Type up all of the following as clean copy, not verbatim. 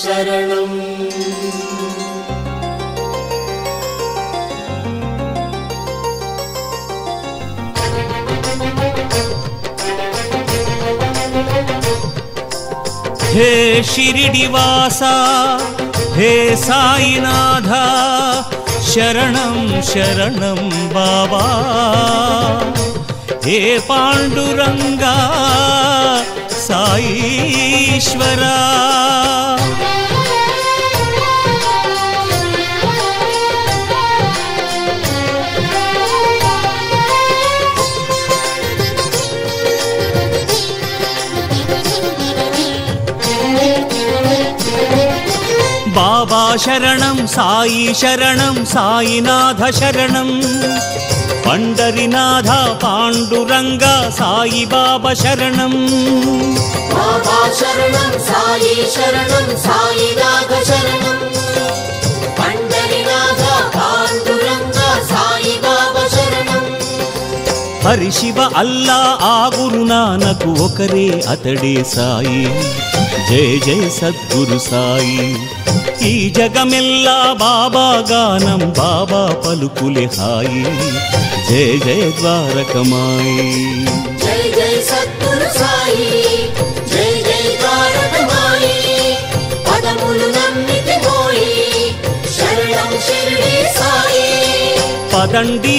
శరణం. हे शिरिडिवासा हे साईनाथ शरणं शरणं बाबा हे पांडुरंगा साईश्वरा बाबा शरणं साई शरणं साईनाथ शरणं पंडरीनाथ पांडुरंग साई बाबा शरणं. बाबा शरणं साई शरणं साईनाथ शरणं पंडरीनाथ पांडुरंग साई बाबा शरणं. हरि शिव अल्ला आ गुरु नानक ओकरे अतडे साई जय जय सद्गुरु साई. ఈ జగమెల్లా బాబా గానం బాబా పలుకులే హాయి జయ జయ ద్వారకమాయి. జై జై సద్గురు సాయి జై జై ద్వారకమాయి పదములు నమ్మితి మోయి శరణం షిరిడి సాయి. పదండి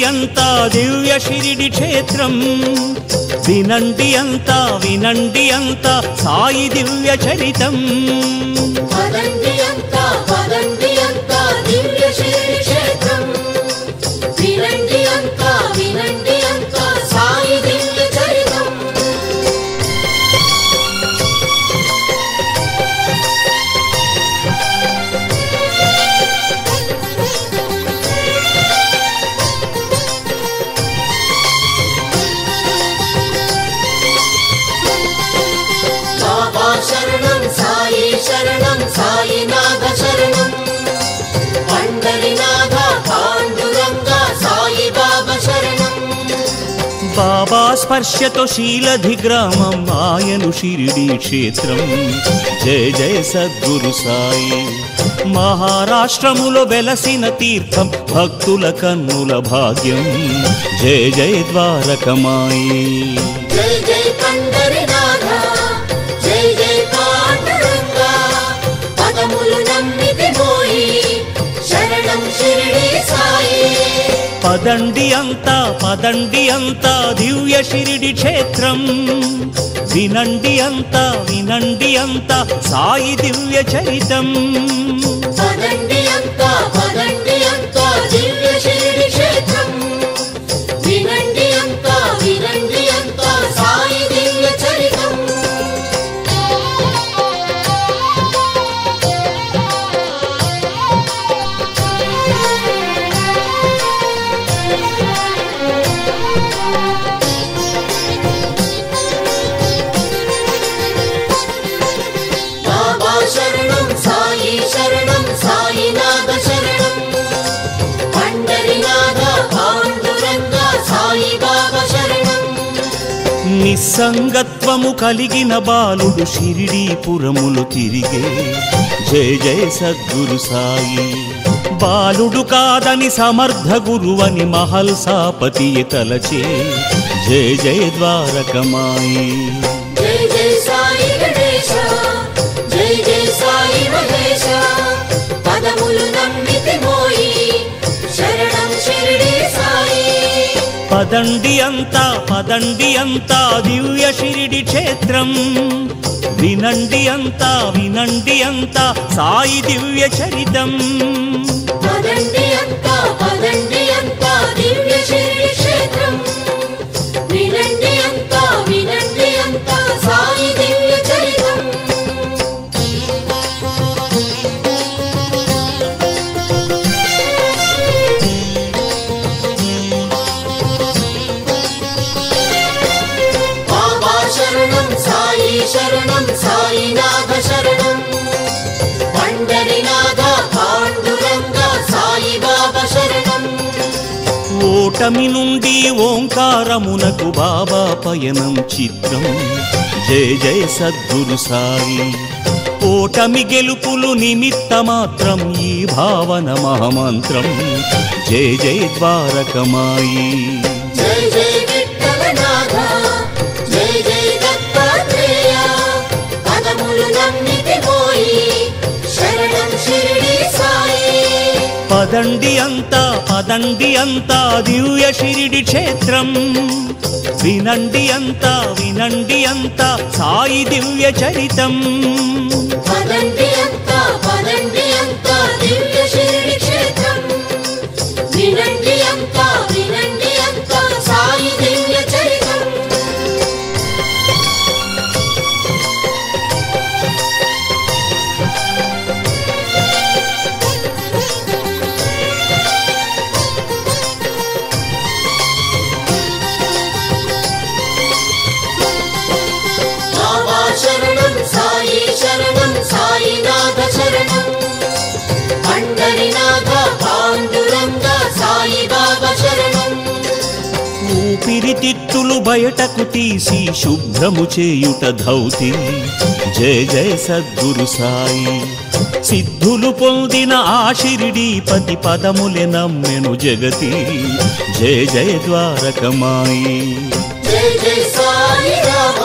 అంతా దివ్య షిరిడి క్షేత్రం వినండి అంతా సాయి దివ్య చరితం. పదండి అంతా దివ్య షిరిడి క్షేత్రం వినండి అంతా సాయి దివ్య చరితం. బాబా శరణం సాయి శరణం సాయినాథ శరణం పండరీనాథ పాండురంగ సాయి బాబా శరణం. బాబా స్పర్శతో శీలధి గ్రామం ఆయను షిరిడి క్షేత్రం జయ జయ సద్గురు సాయి. మహారాష్ట్రములో వెలసిన తీర్థం భక్తుల కన్నుల భాగ్యం జయ జయ ద్వారకమాయి. జై జై పండరీనాథ జై జై పాండురంగ పదములు నమ్మితి మోయి శరణం షిరిడి సాయి. పదండి అంతా దివ్య షిరిడి క్షేత్రం వినండి అంతా సాయి దివ్య చరితం. పదండి అంతా దివ్య షిరిడి క్షేత్రం వినండి అంతా సాయి దివ్య చరితం. బాబా శరణం సాయి శరణం సాయినాథ శరణం పండరీనాథ పాండురంగ సాయి బాబా శరణం. నిస్సంగత్వము కలిగిన బాలుడు షిరిడీపురములు తిరిగే జయ జయ సద్గురు సాయి. బాలుడు కాదని సమర్థ గురువని మహల్సాపతి తలచే జయ జయ ద్వారకమాయి. జై జై సాయి గణేశ జై జై సాయి మహేశ పదములు నమ్మితి మోయి శరణం షిరిడి సాయి. పదండి అంతా దివ్య షిరిడి క్షేత్రం వినండి అంతా సాయి దివ్య చరితం. పదండి అంతా దివ్య షిరిడి క్షేత్రం వినండి అంతా సాయి దివ్య చరితం. బాబా శరణం సాయి శరణం సాయినాథ శరణం పండరీనాథ పాండురంగ సాయి బాబా శరణం. ఓటమి నుండి ఓంకారమునకు బాబా పయనం చిత్రం జయ జయ సద్గురు సాయి. ఓటమి గెలుపులు నిమిత్త మాత్రం ఈ భావన మహామంత్రం. జై జై ద్వారకమాయి. జై జై విఠలనాథ, జై జై దత్తాత్రేయ. పదములు నమ్మితి పోయి శరణం షిరిడి సాయి. పదండి అంతా దివ్య షిరిడి క్షేత్రం. వినండి అంతా సాయి దివ్య చరితం. పదండి అంతా దివ్య షిరిడి క్షేత్రం. వినండి అంతా సాయి దివ్య చరితం. బాబా శరణం సాయి శరణం సాయినాథ శరణం. పండరినాథ పాండురంగ సాయి బాబా శరణం. ఊపిరితిత్తులు బయటకు తీసి శుభ్రము చేయుట ధౌతి. జయ జయ సద్గురు సాయి. సిద్ధులు పొందిన ఆ షిరిడీపతి పదములే నమ్మెను జగతి. జయ జయ ద్వారకమాయి. జై జై సాయి రామ,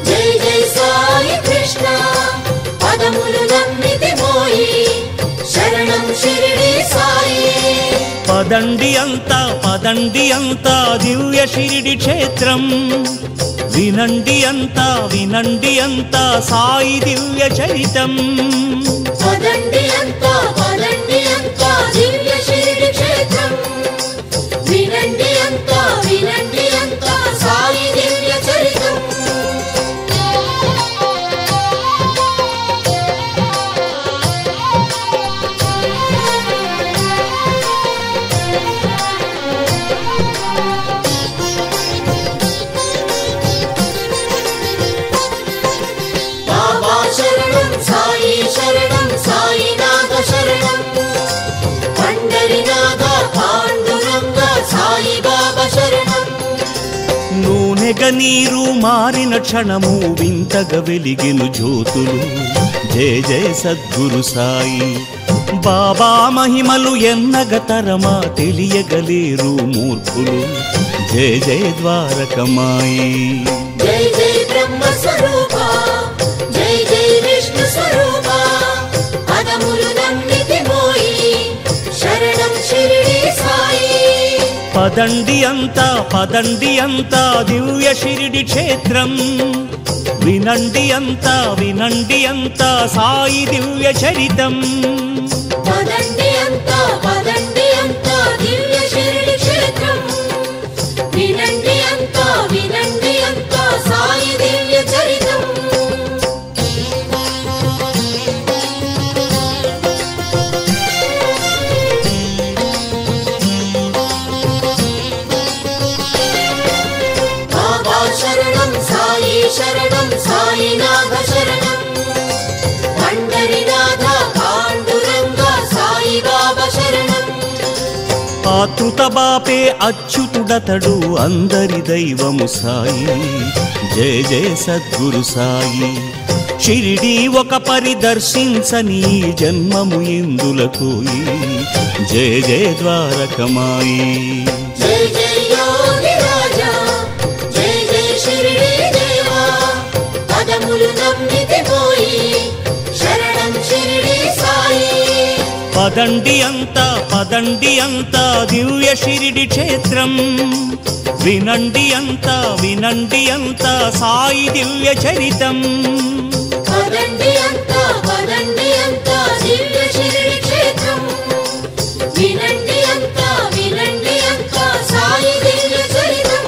జై జై సాయి కృష్ణ. పదములు నమ్మితి పోయి శరణం షిరిడి సాయి. పదండి అంతా దివ్య షిరిడి క్షేత్రం. వినండి అంతా సాయి దివ్య చరితం. పదండి అంతా దివ్య షిరిడి క్షేత్రం. వినండి అంతా సాయి దివ్య చరితం. బాబా శరణం సాయి శరణం సాయినాథ శరణం. పండరినాథ పాండురంగ సాయి బాబా శరణం. నూనెగ నీరు మారిన క్షణము వింతగ వెలిగెను జ్యోతులు. జయ జయ సద్గురు సాయి. బాబా మహిమలు ఎన్నగ తరమా తెలియగలేరు మూర్ఖులు. జయ జయ ద్వారకమాయి. జై జై బ్రహ్మ స్వరూప, జై జై విష్ణు స్వరూప. పదములు నమ్మితి పోయి శరణం షిరిడి సాయి. పదండి అంతా దివ్య షిరిడి క్షేత్రం. వినండి అంతా సాయి దివ్య చరితం. పదండి అంతా దివ్య షిరిడి క్షేత్రం. వినండి అంతా సాయి దివ్య చరితం. బాబా శరణం సాయి శరణం సాయినాథ శరణం. పండరినాథ పాండురంగ సాయి బాబా శరణం. ఆతృత బాపే అచ్యుతుడతడు అందరి దైవము సాయి. జయ జయ సద్గురు సాయి. షిరిడి ఒక పరిదర్శించని జన్మము ఇందులకు. జయ జయ ద్వారకమాయి. జై జై యోగి రాజా, జై జై షిరిడి దేవా. పదములు నమ్మితి పోయి శరణం షిరిడి సాయి. పదండి అంతా దివ్య షిరిడి క్షేత్రం. వినండి అంతా సాయి దివ్య చరితం. పదండి అంతా దివ్య షిరిడి క్షేత్రం. వినండి అంతా సాయి దివ్య చరితం.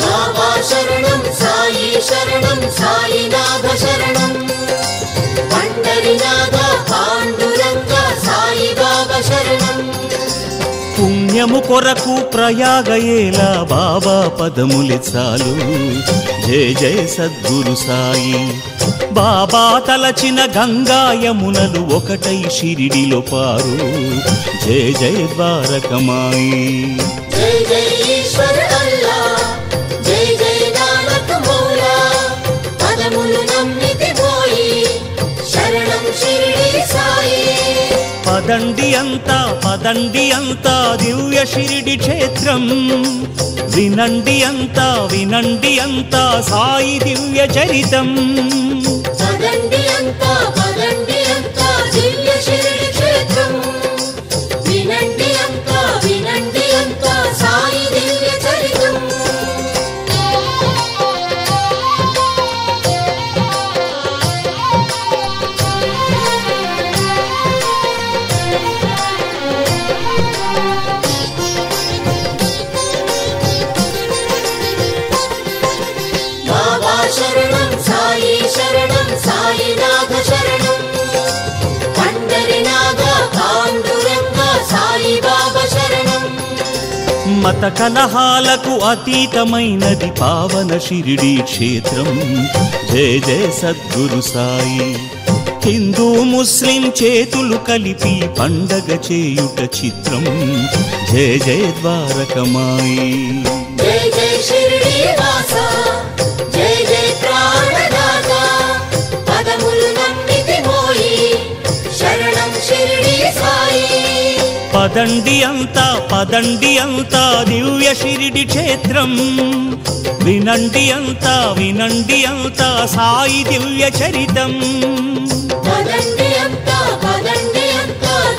బాబా శరణం సాయి శరణం సాయినాథ శరణం. పండరినాథ పాండురంగ సాయి బాబా శరణం. పుణ్యము కొరకు ప్రయాగయేలా బాబా పదములి చాలు. జయ జయ సద్గురు సాయి. బాబా తలచిన గంగా యమునలు ఒకటై షిరిడిలో పారు. జయ జయ ద్వారకమాయి. జై జై ఈశ్వర అల్లా, జై జై నానక్ మౌలా, పదములు నమ్మితి పోయి, శరణం షిరిడి సాయి. పదండి అంతా దివ్య షిరిడి క్షేత్రం. వినండి అంతా సాయి దివ్య చరితం. పదండి అంతా దివ్య షిరిడి క్షేత్రం. వినండి అంతా సాయి దివ్య చరితం. బాబా శరణం సాయి శరణం సాయినాథ శరణం. పండరినాథ పాండురంగ సాయి బాబా శరణం. మత కలహాలకు అతీతమైనది పావన షిరిడి క్షేత్రం. జయ జయ సద్గురు సాయి. హిందూ ముస్లిం చేతులు కలిపి పండగ చేయుట చిత్రం. జయ జయ ద్వారకమాయి. జై జై షిరిడి వాస, జై జై ప్రాణదాత, పదములు నమ్మితి మోయి, శరణం షిరిడి సాయి. పదండి అంతా దివ్య షిరిడి క్షేత్రం. వినండి అంతా సాయి దివ్య చరితం. పదండి అంతా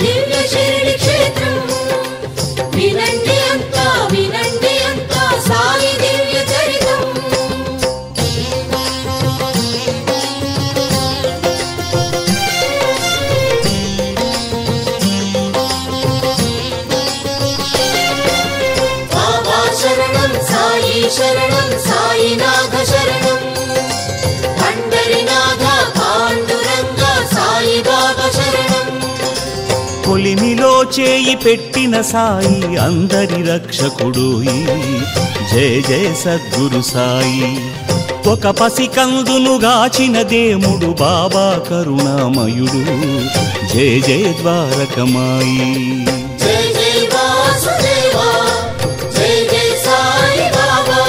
దివ్య షిరిడి క్షేత్రం. వినండి అంతా సాయి దివ్య చరితం. బాబా శరణం సాయి శరణం సాయినాథ శరణం. పండరినాథ పాండురంగ సాయి బాబా శరణం. కొలిమిలో చేయి పెట్టిన సాయి అందరి రక్షకుడోయి. జయ జయ సద్గురు సాయి. ఒక పసికందును గాచిన దేవుడు బాబా కరుణామయుడు. జయ జయ ద్వారకమాయి. జై జై వాసుదేవా, జై జై సాయి బాబా,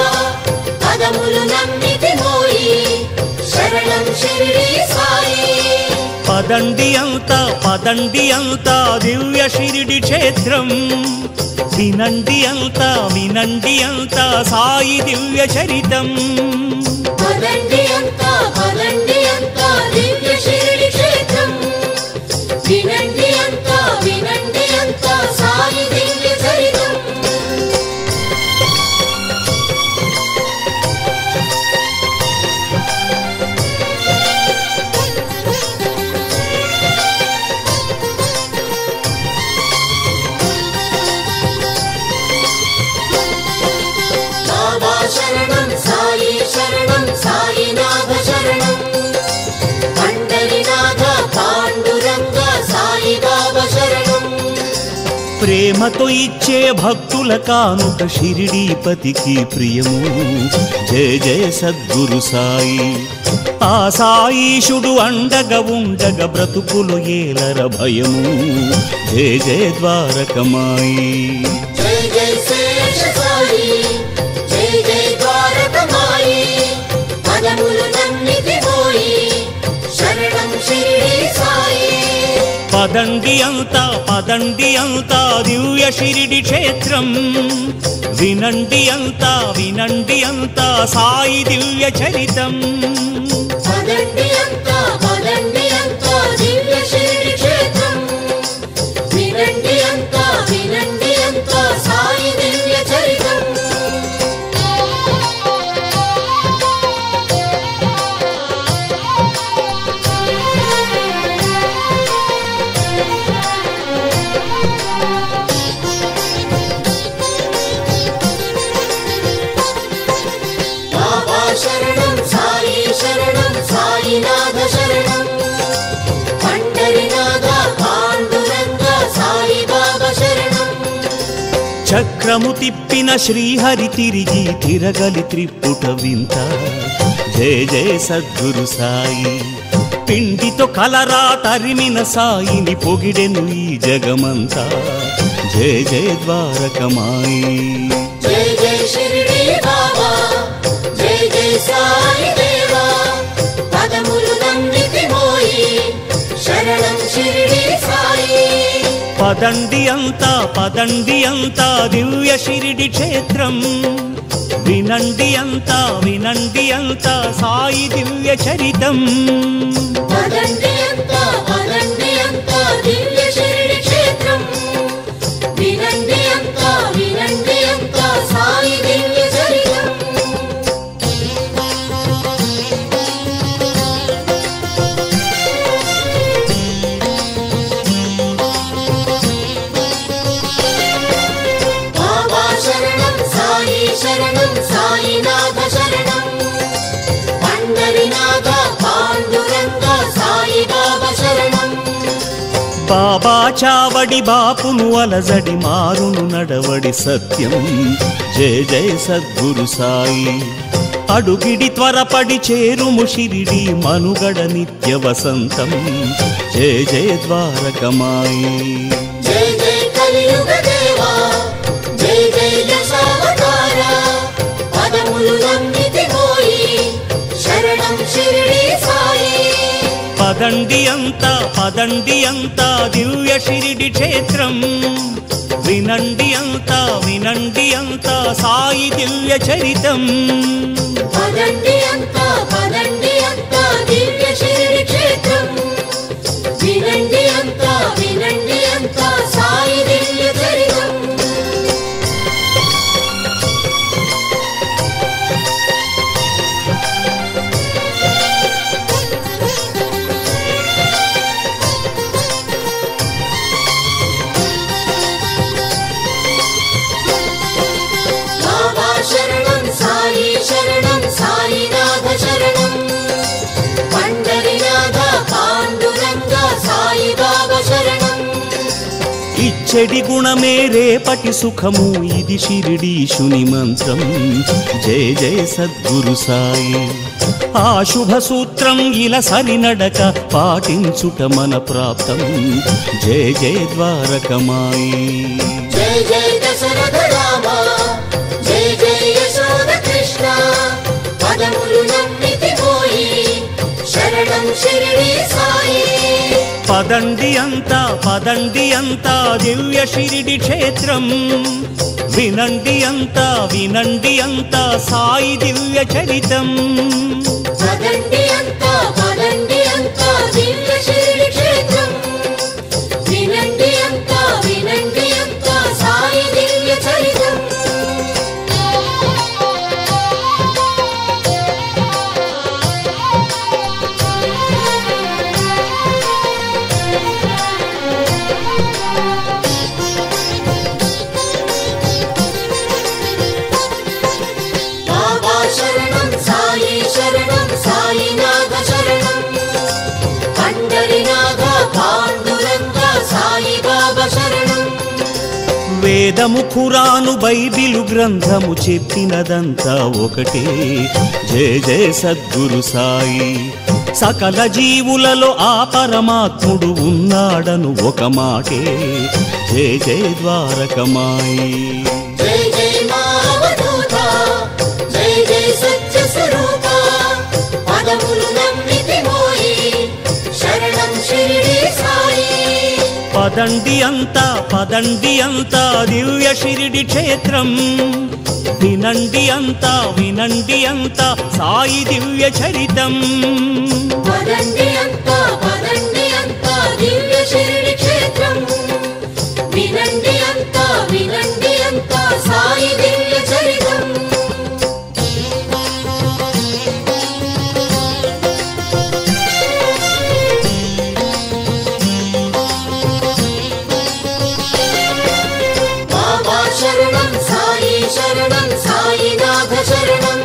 పదములు నమ్మితి మోయి, శరణం షిరిడి సాయి. పదండి అంతా దివ్య షిరిడి క్షేత్రం. వినండి అంతా సాయి దివ్య చరితం. పదండి అంతా దివ్య షిరిడి క్షేత్రం. వినండి అంతా సాయి దివ్య చరితం. బాబా శరణం సాయి శరణం సాయినాథ శరణం. పండరినాథ పాండురంగ సాయి బాబా శరణం. ప్రేమతో ఇచ్చే భక్తుల కానుక షిరిడీపతికి ప్రియము. జయ జయ సద్గురు సాయి. ఆ సాయీశుడు అండగా ఉండగా బ్రతుకులు ఏలర భయము. జయ జయ ద్వారకమాయి. జై జై శేష సాయి, జై జై ద్వారకమాయి, పదములు నమ్మితి పోయి, శరణం షిరిడి సాయి. పదండి అంతా దివ్య షిరిడి క్షేత్రం. వినండి అంతా సాయి దివ్య చరితం. పదండి అంతా దివ్య షిరిడి క్షేత్రం. వినండి అంతా సాయి దివ్య చరితం. బాబా శరణం సాయి శరణం సాయినాథ చక్రము తిప్పిన శ్రీహరి తిరిగి తిరగలి త్రిపుట వింత. జయ జయ సద్గురు సాయి. పిండితో కలరా తరిమిన సాయిని పొగిడెను ఈ జగమంతా. జయ జయ ద్వారకమాయి. జై జై షిరిడి బాబా, జై జై సాయి దేవా. పదములు నమ్మితి మోయి, శరణం షిరిడి సాయి. పదండి అంతా పదండి అంతా దివ్య షిరిడి క్షేత్రం. వినండి అంతా వినండి అంతా సాయి దివ్య చరితం. పదండి అంతా పదండి అంతా దివ్య షిరిడి క్షేత్రం. వినండి అంతా వినండి అంతా సాయి దివ్య చరితం. బాబా శరణం సాయి శరణం సాయినాథ శరణం. పండరినాథ పాండురంగ సాయి బాబా శరణం. బాబా చావడి బాపును అలజడి మారును నడవడి సత్యం. జయ జయ సద్గురు సాయి. అడుగిడి త్వరపడి చేరుము షిరిడి మనుగడ నిత్య వసంతం. జయ జయ ద్వారకమాయి. జై జై కలియుగ దేవా, జై జై దశావతార. పదములు నమ్మితి మోయి, శరణం షిరిడి సాయి. పదండి అంతా పదండి అంతా దివ్య షిరిడి క్షేత్రం. వినండి అంతా వినండి అంతా సాయి దివ్య చరితం. పదండి అంతా పదండి అంతా దివ్య షిరిడి క్షేత్రం. వినండి అంతా వినండి అంతా సాయి దివ్య చరితం. బాబా శరణం సాయి శరణం సాయినాథ శరణం. పండరినాథ పాండురంగ సాయి బాబా శరణం. ఇచ్చడి గుణమే రేపటి సుఖము ఇది షిరిడీశుని మంత్రం. జయ జయ సద్గురు సాయి. ఆ శుభ సూత్రం ఇలా సరినడక పాటించుట మన ప్రాప్తం. జయ జయ ద్వారకమాయి. జై జై దశరథ రామ, జై జై యశోద కృష్ణ. పదములు నమ్మితి మోయి, శరణం షిరిడి సాయి. పదండి అంతా పదండి అంతా దివ్య షిరిడి క్షేత్రం. వినండి అంతా వినండి అంతా సాయి దివ్య చరితం. పదండి అంతా పదండి అంతా దివ్య షిరిడి క్షేత్రం. వినండి అంతా వినండి అంతా సాయి దివ్య చరితం. బాబా శరణం సాయి శరణం సాయినాథ శరణం. పండరినాథ పాండురంగ సాయి బాబా శరణం. వేదము ఖురాను బైబిలు గ్రంథము చెప్పినదంతా ఒకటే. జయ జయ సద్గురు సాయి. సకల జీవులలో ఆ పరమాత్ముడు ఉన్నాడను ఒక మాటే. జయ జయ ద్వారకమాయి. జై జై మా అవధూత, జై జై సత్య స్వరూప. పదములు నమ్మితి మోయి, శరణం షిరిడి సాయి. పదండి అంతా పదండి అంతా దివ్య షిరిడి క్షేత్రం. వినండి అంతా వినండి అంతా సాయి దివ్య చరితం. పదండి అంతా పదండి అంతా దివ్య షిరిడి క్షేత్రం. వినండి అంతా వినండి అంతా సాయి దివ్య చరితం. బాబా శరణం సాయి శరణం సాయినాథ శరణం.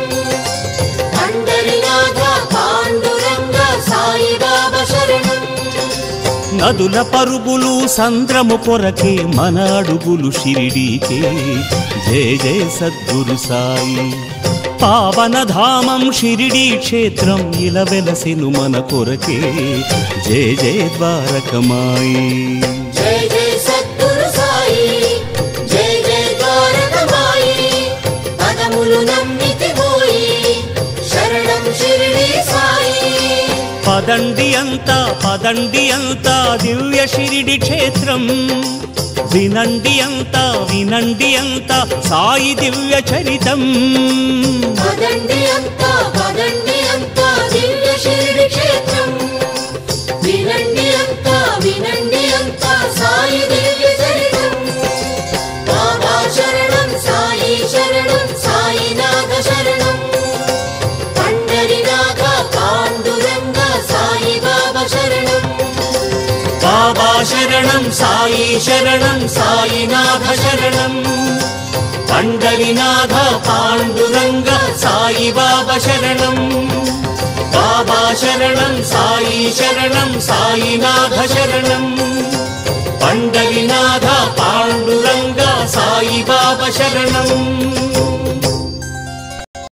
పండరినాథ పాండురంగ సాయి బాబా శరణం. నదుల పరుగులు సంద్రము కొరకే మన అడుగులు షిరిడీకే జయ జయ సద్గురు సాయి పావనధామం షిరిడీ క్షేత్రం ఇలా వెలసెను మన కొరకే జయ జయ ద్వారకమాయి జై జై సద్గురు సాయి జై జై ద్వారకమాయి పదములు నమ్మితి పోయి శరణం షిరిడీ సాయి పదండి అంతా దివ్య షిరిడి క్షేత్రం వినండి అంతా సాయి దివ్య చరితం పదండి అంతా దివ్య షిరిడి క్షేత్రం వినండి అంతా సాయి దివ్య చరితం బాబా శరణం సాయినాథ శరణం పండరినాథ పాండురంగ సాయి బాబా శరణం బాబా శరణం సాయినాథ శరణం పండరినాథ పాండురంగ సాయి బాబా శరణం బాబా శరణం సాయినాథ శరణం పండరినాథ పాండురంగ సాయి బాబా శరణం